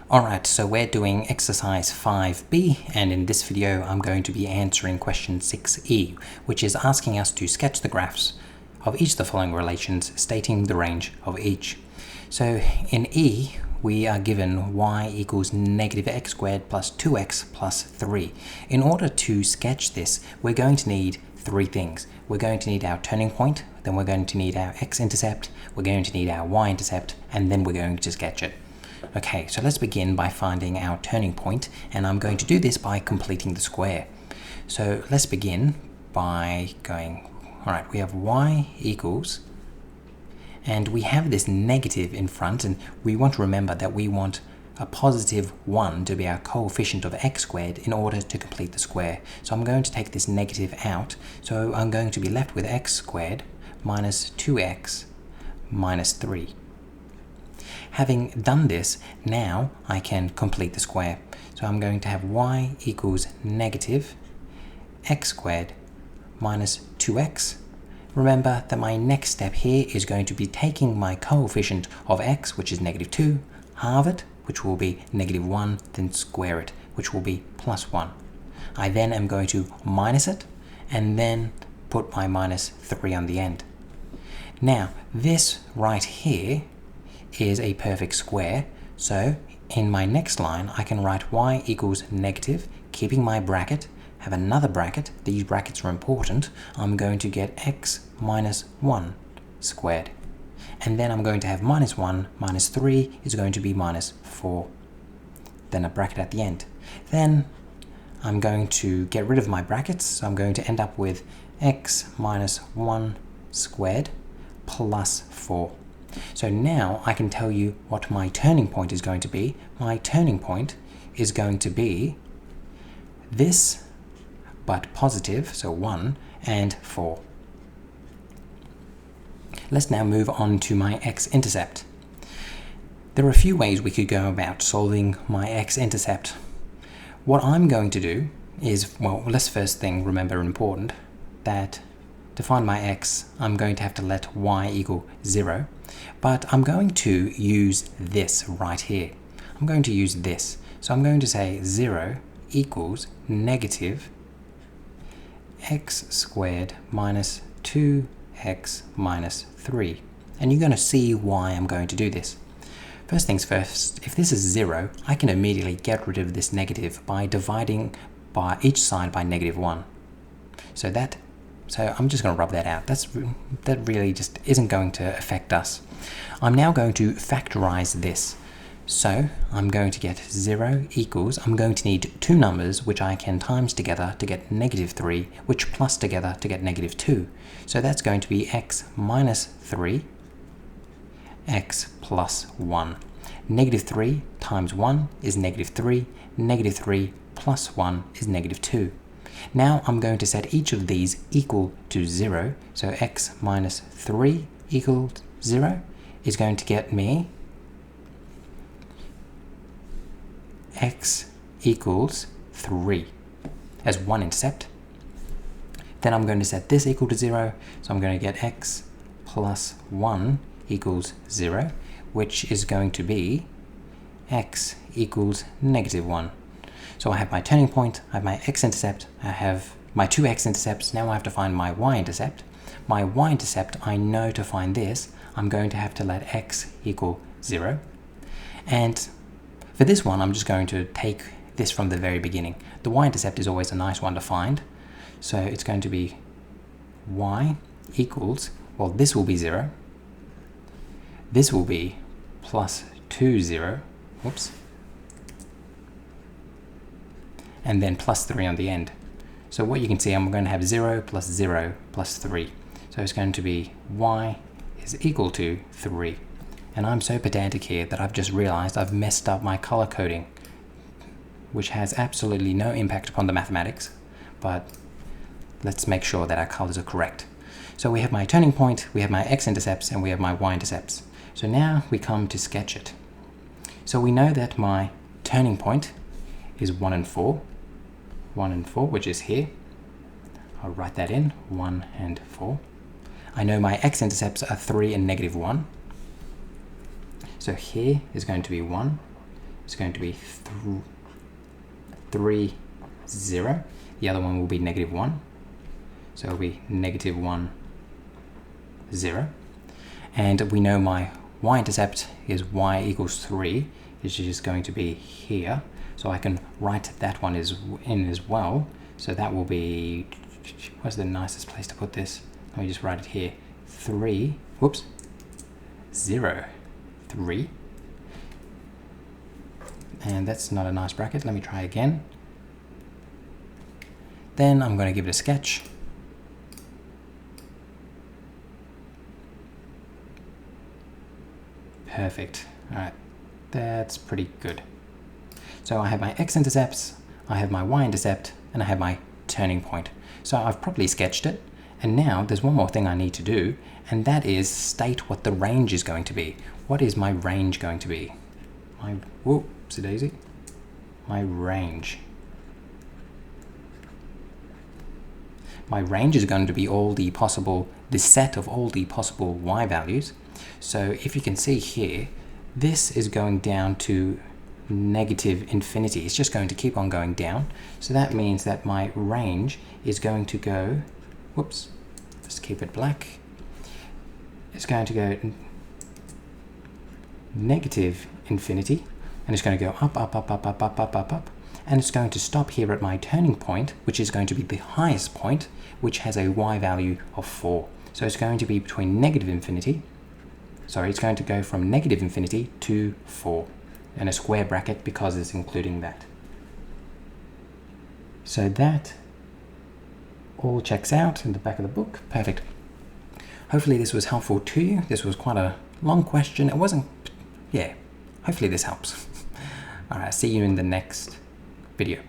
Alright, so we're doing exercise 5b, and in this video I'm going to be answering question 6e, which is asking us to sketch the graphs of each of the following relations, stating the range of each. So in E, we are given y equals negative x squared plus 2x plus 3. In order to sketch this, we're going to need three things. We're going to need our turning point, then we're going to need our x-intercept, we're going to need our y-intercept, and then we're going to sketch it. Okay, so let's begin by finding our turning point, and I'm going to do this by completing the square. So let's begin by going, alright, we have y equals, and we have this negative in front, and we want to remember that we want a positive 1 to be our coefficient of x squared in order to complete the square. So I'm going to take this negative out, so I'm going to be left with x squared minus 2x minus 3. Having done this, now I can complete the square. So I'm going to have y equals negative x squared minus 2x. Remember that my next step here is going to be taking my coefficient of x, which is negative 2, halve it, which will be negative 1, then square it, which will be plus 1. I then am going to minus it, and then put my minus 3 on the end. Now, this right here is a perfect square, so in my next line I can write y equals negative, keeping my bracket, have another bracket, these brackets are important, I'm going to get x minus 1 squared. And then I'm going to have minus 1 minus 3 is going to be minus 4. Then a bracket at the end. Then I'm going to get rid of my brackets, so I'm going to end up with x minus 1 squared plus 4. So now I can tell you what my turning point is going to be. My turning point is going to be this, but positive, so 1 and 4. Let's now move on to my x-intercept. There are a few ways we could go about solving my x-intercept. What I'm going to do is, well, let's first thing remember important, that to find my x, I'm going to have to let y equal 0, but I'm going to use this right here. I'm going to use this. So I'm going to say 0 equals negative x squared minus 2x minus 3. And you're going to see why I'm going to do this. First things first, if this is 0, I can immediately get rid of this negative by dividing by each side by negative 1. So I'm just going to rub that out. That really just isn't going to affect us. I'm now going to factorize this. So I'm going to get 0 equals, I'm going to need two numbers which I can times together to get negative 3, which plus together to get negative 2. So that's going to be x minus 3, x plus 1. Negative 3 times 1 is negative 3, negative 3 plus 1 is negative 2. Now I'm going to set each of these equal to 0, so x minus 3 equals 0 is going to get me x equals 3 as one intercept. Then I'm going to set this equal to 0, so I'm going to get x plus 1 equals 0, which is going to be x equals negative 1. So I have my turning point, I have my x-intercept, I have my two x-intercepts, now I have to find my y-intercept. My y-intercept, I know to find this, I'm going to have to let x equal 0. And for this one, I'm just going to take this from the very beginning. The y-intercept is always a nice one to find. So it's going to be y equals, well, this will be 0. This will be plus 2, 0. Whoops. And then plus 3 on the end. So what you can see, I'm going to have 0 plus 0 plus 3. So it's going to be y is equal to 3. And I'm so pedantic here that I've just realized I've messed up my color coding, which has absolutely no impact upon the mathematics, but let's make sure that our colors are correct. So we have my turning point, we have my x-intercepts, and we have my y-intercepts. So now we come to sketch it. So we know that my turning point is 1 and 4. 1 and 4, which is here. I'll write that in, 1 and 4. I know my x-intercepts are 3 and negative 1. So here is going to be 1, is going to be 3, 0. The other one will be -1. So it'll be -1, 0. And we know my y-intercept is y equals 3, which is going to be here. So I can write that one in as well. So that will be, where's the nicest place to put this? Let me just write it here. 3, whoops, 0, 3. And that's not a nice bracket. Let me try again. Then I'm going to give it a sketch. Perfect. All right, that's pretty good. So I have my x-intercepts, I have my y-intercept, and I have my turning point. So I've properly sketched it. And now there's one more thing I need to do, and that is state what the range is going to be. What is my range going to be? Whoopsie daisy. My range. My range is going to be the set of all the possible y values. So if you can see here, this is going down to -infinity. It's just going to keep on going down. So that means that my range is going to go, whoops, let's keep it black. It's going to go -infinity, and it's going to go up, up, up, up, up, up, up, up, up. And it's going to stop here at my turning point, which is going to be the highest point, which has a y value of 4. So it's going to be between -infinity. Sorry, it's going to go from -infinity to 4. And a square bracket because it's including that. So that all checks out in the back of the book. Perfect. Hopefully this was helpful to you. This was quite a long question. It wasn't, yeah, hopefully this helps. All right, see you in the next video.